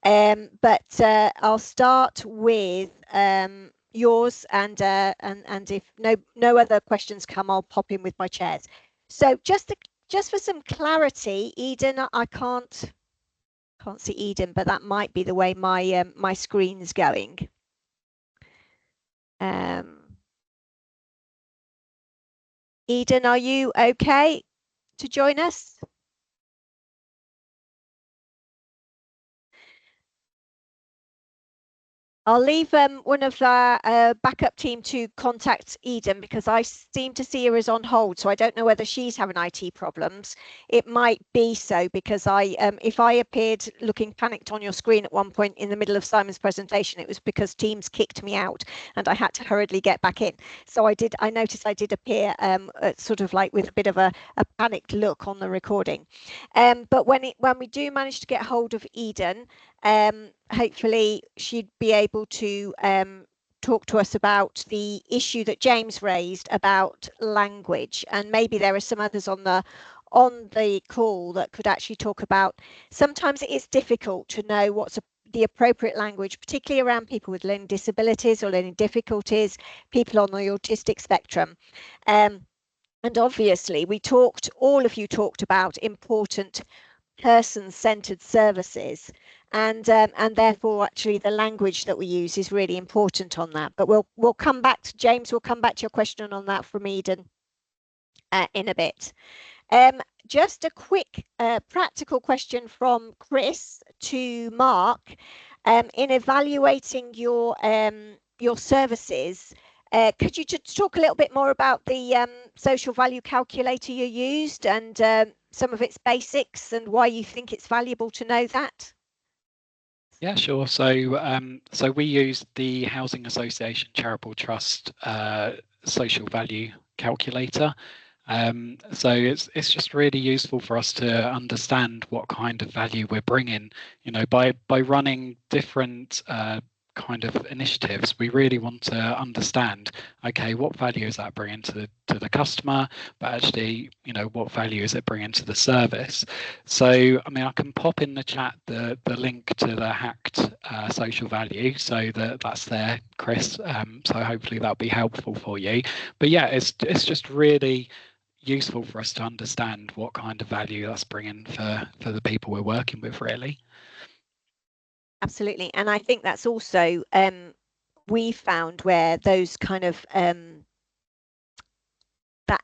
Speaker 1: But I'll start with yours, and if no other questions come, I'll pop in with my chairs. So just for some clarity, Eden, I can't see Eden, but that might be the way my my screen's going. Eden, are you okay to join us? I'll leave one of our backup team to contact Eden, because I seem to see her as on hold, so I don't know whether she's having IT problems. It might be so, because if I appeared looking panicked on your screen at one point in the middle of Simon's presentation, it was because Teams kicked me out and I had to hurriedly get back in. So I noticed I did appear sort of like with a bit of a panicked look on the recording. But when we do manage to get hold of Eden, hopefully she'd be able to talk to us about the issue that James raised about language, and maybe there are some others on the call that could actually talk about. Sometimes it is difficult to know what's the appropriate language, particularly around people with learning disabilities or learning difficulties, people on the autistic spectrum. And obviously all of you talked about important person-centered services, and therefore actually the language that we use is really important on that. But we'll come back to James. We'll come back to your question on that from Eden in a bit. Just a quick practical question from Chris to Mark. In evaluating your services, could you just talk a little bit more about the social value calculator you used, and some of its basics, and why you think it's valuable to know that?
Speaker 3: Yeah, sure. So we use the Housing Association Charitable Trust social value calculator. So it's just really useful for us to understand what kind of value we're bringing. You know, by running different kind of initiatives, we really want to understand, okay, what value is that bringing to the customer, but actually, you know, what value is it bringing to the service? So I mean, I can pop in the chat the link to the hacked social value, so that's there, Chris. So hopefully that'll be helpful for you. But yeah, it's just really useful for us to understand what kind of value that's bringing for the people we're working with, really.
Speaker 1: Absolutely. And I think that's also we found where those kind of that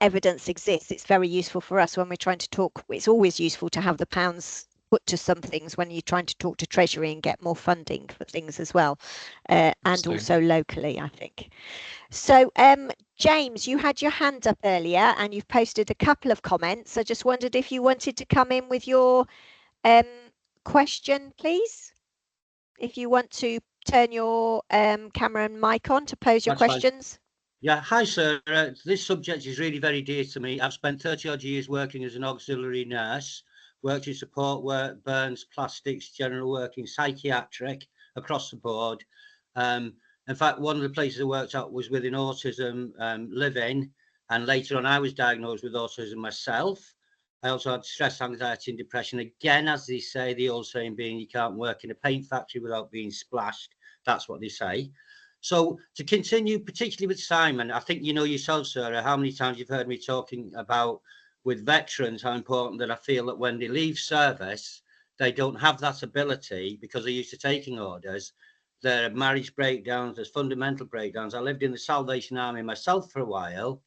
Speaker 1: evidence exists, it's very useful for us when we're trying to talk. It's always useful to have the pounds put to some things when you're trying to talk to Treasury and get more funding for things as well, and also locally, I think. So James, you had your hand up earlier and you've posted a couple of comments. I just wondered if you wanted to come in with your question, please. If you want to turn your camera and mic on to pose your questions.
Speaker 6: Fine. Yeah, hi Sarah. This subject is really very dear to me. I've spent 30 odd years working as an auxiliary nurse, worked in support work, burns, plastics, general working, psychiatric, across the board. In fact, one of the places I worked at was within autism living, and later on I was diagnosed with autism myself. I also had stress, anxiety and depression. Again, as they say, the old saying being, you can't work in a paint factory without being splashed. That's what they say. So to continue, particularly with Simon, I think you know yourself, Sarah, how many times you've heard me talking about with veterans, how important that I feel that when they leave service, they don't have that ability because they're used to taking orders. There are marriage breakdowns, there's fundamental breakdowns. I lived in the Salvation Army myself for a while,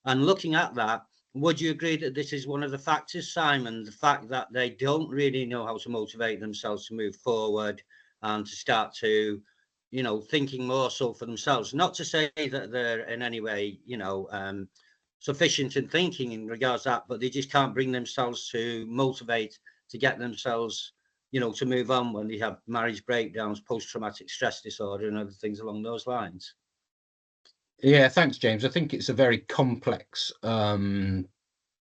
Speaker 6: and looking at that, would you agree that this is one of the factors, Simon, the fact that they don't really know how to motivate themselves to move forward and to start to, you know, thinking more so for themselves? Not to say that they're in any way, you know, sufficient in thinking in regards to that, but they just can't bring themselves to motivate to get themselves you know, to move on when they have marriage breakdowns, post-traumatic stress disorder and other things along those lines?
Speaker 4: Yeah, thanks, James. I think it's a very complex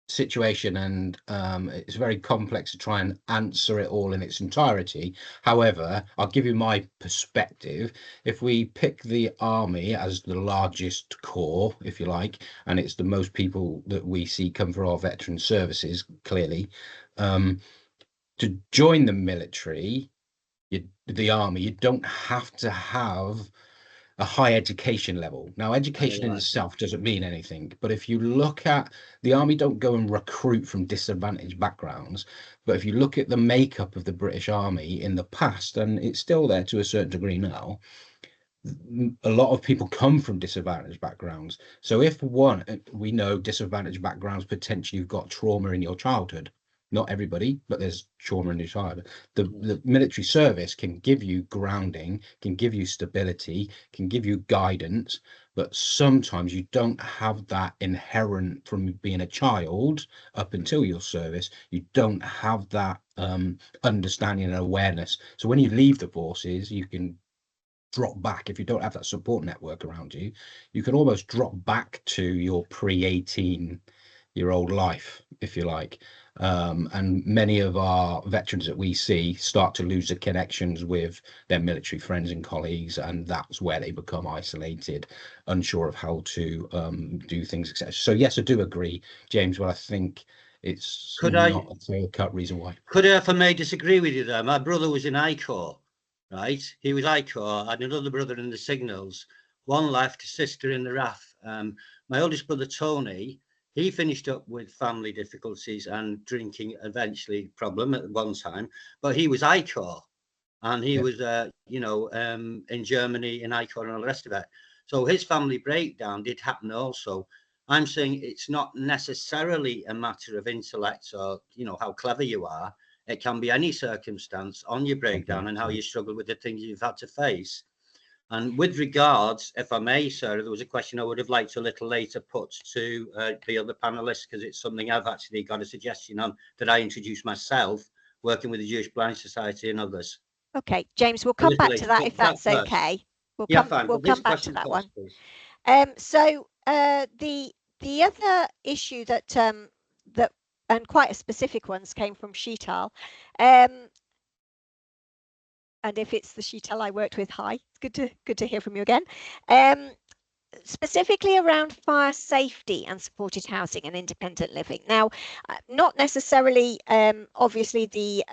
Speaker 4: situation, and it's very complex to try and answer it all in its entirety. However, I'll give you my perspective. If we pick the army as the largest corps, if you like, and it's the most people that we see come for our veteran services, clearly, to join the military, the army, you don't have to have a high education level. Now, education in itself doesn't mean anything, but if you look at the army, don't go and recruit from disadvantaged backgrounds, but if you look at the makeup of the British Army in the past, and it's still there to a certain degree now, a lot of people come from disadvantaged backgrounds. So if we know disadvantaged backgrounds, potentially you've got trauma in your childhood. Not everybody, but there's trauma in your childhood. The military service can give you grounding, can give you stability, can give you guidance, but sometimes you don't have that inherent from being a child up until your service. You don't have that understanding and awareness. So when you leave the forces, you can drop back. If you don't have that support network around you, you can almost drop back to your pre-18-year-old life, if you like. And many of our veterans that we see start to lose the connections with their military friends and colleagues, and that's where they become isolated, unsure of how to do things, etc. So yes, I do agree, James, but I think it's not a clear-cut reason why.
Speaker 6: Could I, if I may, disagree with you there? My brother was in AICO, right? He was AICO, and another brother in the Signals. One left, a sister in the RAF. My oldest brother, Tony, he finished up with family difficulties and drinking eventually problem at one time, but he was AICO, and he was, you know, in Germany in AICO and all the rest of it. So his family breakdown did happen also. I'm saying it's not necessarily a matter of intellect or, you know, how clever you are. It can be any circumstance on your breakdown and how you struggle with the things you've had to face. And with regards, if I may, Sarah, there was a question I would have liked a little later put to the other panelists, because it's something I've actually got a suggestion on that I introduced myself, working with the Jewish Blind Society and others.
Speaker 1: Okay, James, we'll come back to that if that's okay. We'll come back to that one. So the other issue that and quite a specific ones came from Sheetal. And if it's the Sheetal I worked with, hi, it's good to hear from you again. Specifically around fire safety and supported housing and independent living. Now, not necessarily, obviously, the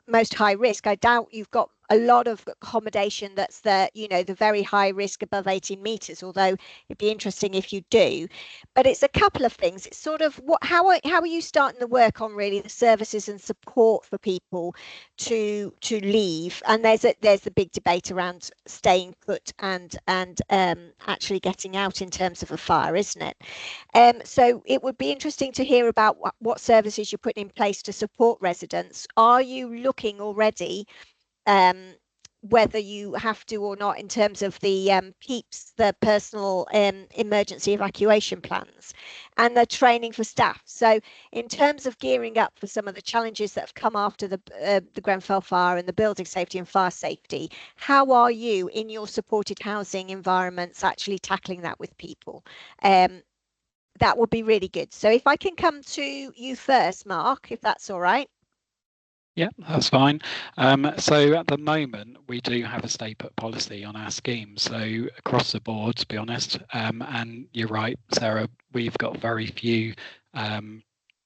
Speaker 1: most high risk. I doubt you've got a lot of accommodation that's the, you know, the very high risk above 18 meters, although it'd be interesting if you do. But it's a couple of things. It's sort of how are you starting the work on really the services and support for people to leave? And there's the big debate around staying put and actually getting out in terms of a fire, isn't it? So it would be interesting to hear about what services you're putting in place to support residents. Are you looking already, whether you have to or not, in terms of the PEEPs, the personal emergency evacuation plans, and the training for staff? So in terms of gearing up for some of the challenges that have come after the Grenfell fire and the building safety and fire safety, how are you in your supported housing environments actually tackling that with people? That would be really good. So if I can come to you first, Mark, if that's all right.
Speaker 3: Yeah, that's fine. So at the moment, we do have a stay put policy on our scheme. So across the board, to be honest, and you're right, Sarah, we've got very few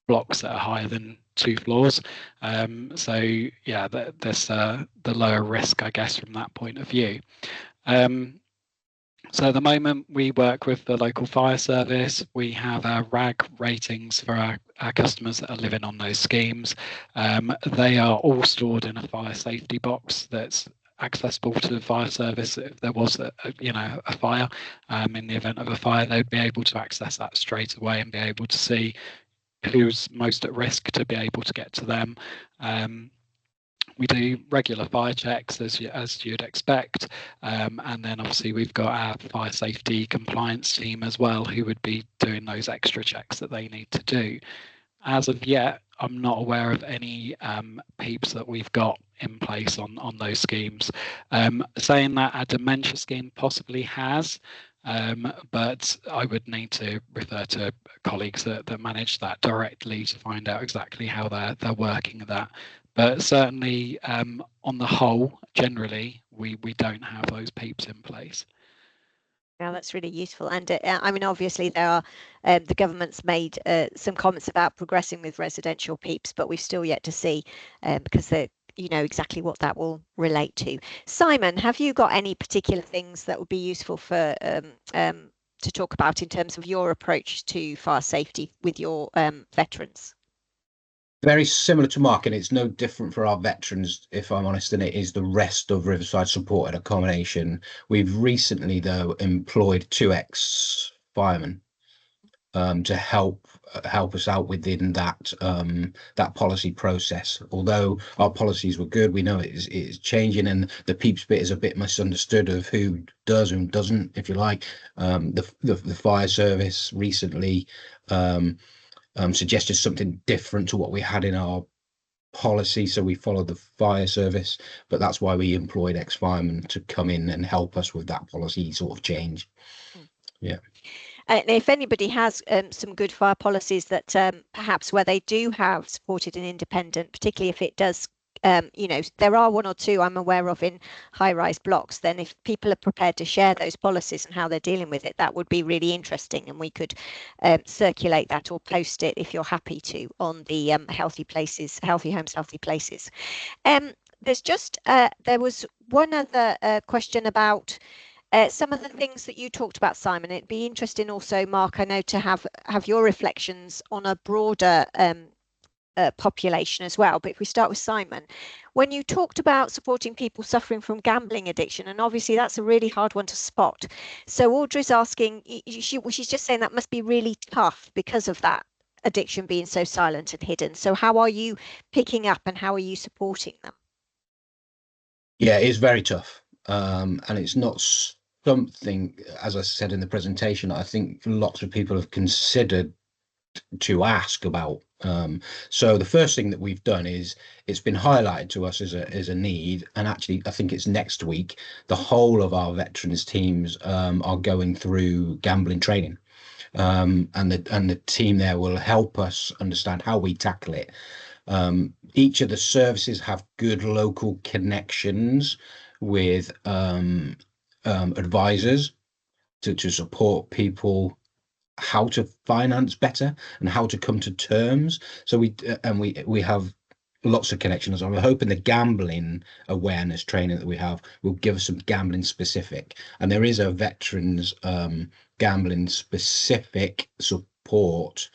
Speaker 3: blocks that are higher than 2 floors. So yeah, there's the lower risk, I guess, from that point of view. So at the moment, we work with the local fire service. We have our RAG ratings for our customers that are living on those schemes. They are all stored in a fire safety box that's accessible to the fire service. If there was a fire, in the event of a fire, they'd be able to access that straight away and be able to see who's most at risk to be able to get to them. We do regular fire checks as you'd expect, and then obviously we've got our fire safety compliance team as well, who would be doing those extra checks that they need to do. As of yet, I'm not aware of any PEEPs that we've got in place on those schemes. Saying that our dementia scheme possibly has, but I would need to refer to colleagues that manage that directly to find out exactly how they're working that. But certainly, on the whole, generally, we don't have those PEEPs in place.
Speaker 1: Yeah, that's really useful. And I mean, obviously, there are the government's made some comments about progressing with residential PEEPs, but we've still yet to see because you know exactly what that will relate to. Simon, have you got any particular things that would be useful for to talk about in terms of your approach to fire safety with your veterans?
Speaker 4: Very similar to Mark, and it's no different for our veterans, if I'm honest, than it is the rest of Riverside supported accommodation. We've recently, though, employed 2 ex-firemen to help us out within that policy process. Although our policies were good, we know it's changing, and the PEEPs bit is a bit misunderstood of who does and doesn't, if you like. The fire service recently suggested something different to what we had in our policy, so we followed the fire service, but that's why we employed ex-firemen to come in and help us with that policy sort of change. Yeah.
Speaker 1: And if anybody has some good fire policies that perhaps where they do have supported an independent, particularly if it does, you know, there are 1 or 2 I'm aware of in high-rise blocks, then if people are prepared to share those policies and how they're dealing with it, that would be really interesting, and we could circulate that or post it if you're happy to on the Healthy Places, Healthy Homes, Healthy Places. There's just there was one other question about some of the things that you talked about, Simon. It'd be interesting also, Mark, I know, to have your reflections on a broader population as well. But if we start with Simon, when you talked about supporting people suffering from gambling addiction, and obviously that's a really hard one to spot. So Audrey's asking, she's just saying that must be really tough because of that addiction being so silent and hidden. So how are you picking up and how are you supporting them?
Speaker 4: Yeah, it's very tough. And it's not something, as I said in the presentation, I think lots of people have considered to ask about. So the first thing that we've done is it's been highlighted to us as a need, and actually I think it's next week the whole of our veterans teams are going through gambling training, and the team there will help us understand how we tackle it. Each of the services have good local connections with advisors to support people how to finance better and how to come to terms. So we have lots of connections. I'm hoping the gambling awareness training that we have will give us some gambling specific, and there is a veterans gambling specific support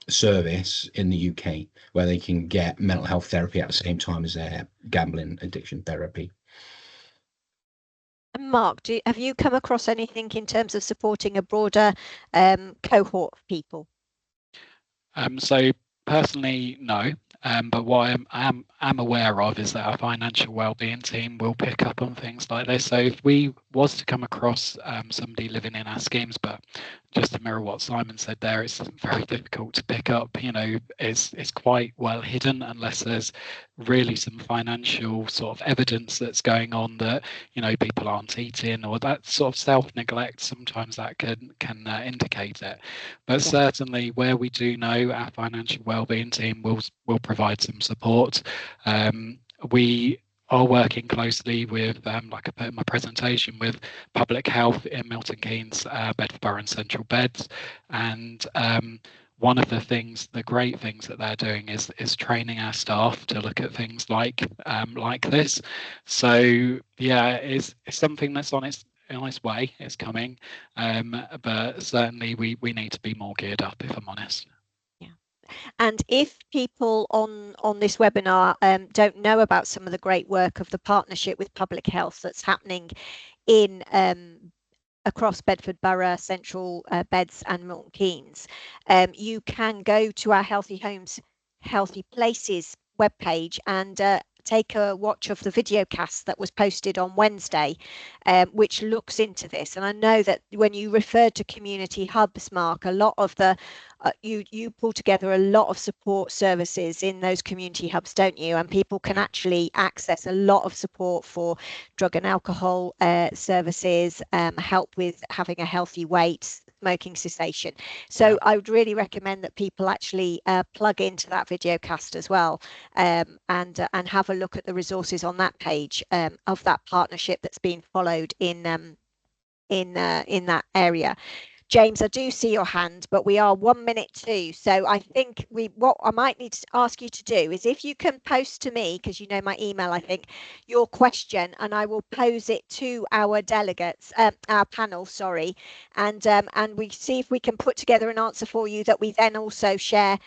Speaker 4: service in the UK where they can get mental health therapy at the same time as their gambling addiction therapy.
Speaker 1: Mark, have you come across anything in terms of supporting a broader cohort of people?
Speaker 3: So personally, no. But what I am aware of is that our financial wellbeing team will pick up on things like this. So if we was to come across somebody living in our schemes, but just to mirror what Simon said there, it's very difficult to pick up. You know, it's quite well hidden unless there's really some financial sort of evidence that's going on that, you know, people aren't eating, or that sort of self-neglect. Sometimes that can indicate it. But certainly where we do know, our financial wellbeing team will provide some support. We are working closely with, like I put in my presentation, with public health in Milton Keynes, Bedford Borough and Central Beds. And one of the great things that they're doing is training our staff to look at things like this. So yeah, it's something that's on its way. It's coming, but certainly we need to be more geared up, if I'm honest.
Speaker 1: And if people on this webinar don't know about some of the great work of the partnership with public health that's happening in across Bedford Borough, Central Beds and Milton Keynes, you can go to our Healthy Homes, Healthy Places webpage and take a watch of the video cast that was posted on Wednesday, which looks into this. And I know that when you referred to community hubs, Mark, a lot of the you pull together a lot of support services in those community hubs, don't you? And people can actually access a lot of support for drug and alcohol services, help with having a healthy weight, smoking cessation. So I would really recommend that people actually plug into that video cast as well, and have a look at the resources on that page of that partnership that's been followed in that area. James, I do see your hand, but we are 1 minute to. So I think what I might need to ask you to do is if you can post to me, because you know my email, I think, your question, and I will pose it to our delegates, our panel, sorry, and we see if we can put together an answer for you that we then also share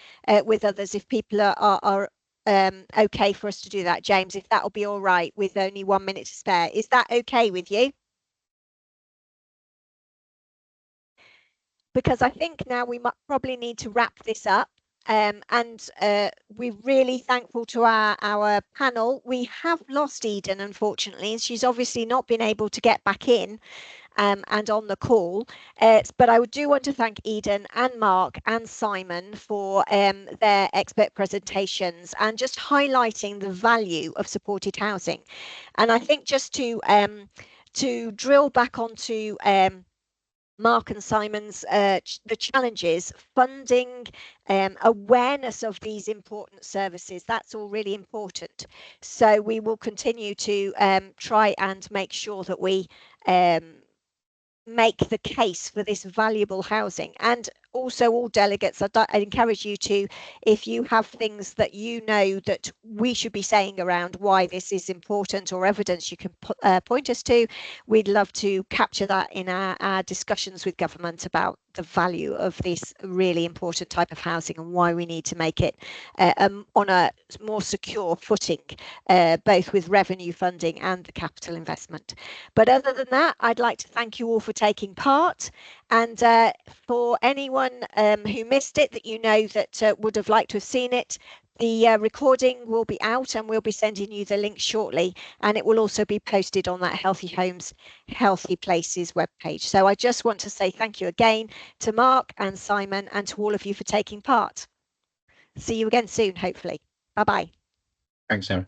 Speaker 1: with others if people are okay for us to do that. James, if that will be all right with only 1 minute to spare. Is that okay with you? Because I think now we might probably need to wrap this up. And we're really thankful to our panel. We have lost Eden, unfortunately, and she's obviously not been able to get back in and on the call. But I do want to thank Eden and Mark and Simon for their expert presentations and just highlighting the value of supported housing. And I think just to drill back onto Mark and Simon's the challenges, funding, awareness of these important services, that's all really important. So we will continue to try and make sure that we make the case for this valuable housing. And also all delegates, I encourage you to, if you have things that you know that we should be saying around why this is important or evidence you can point us to, we'd love to capture that in our discussions with government about the value of this really important type of housing and why we need to make it on a more secure footing, both with revenue funding and the capital investment. But other than that, I'd like to thank you all for taking part. And for anyone who missed it, that you know that would have liked to have seen it, the recording will be out and we'll be sending you the link shortly, and it will also be posted on that Healthy Homes, Healthy Places webpage. So I just want to say thank you again to Mark and Simon and to all of you for taking part. See you again soon, hopefully. Bye-bye.
Speaker 4: Thanks, Sarah.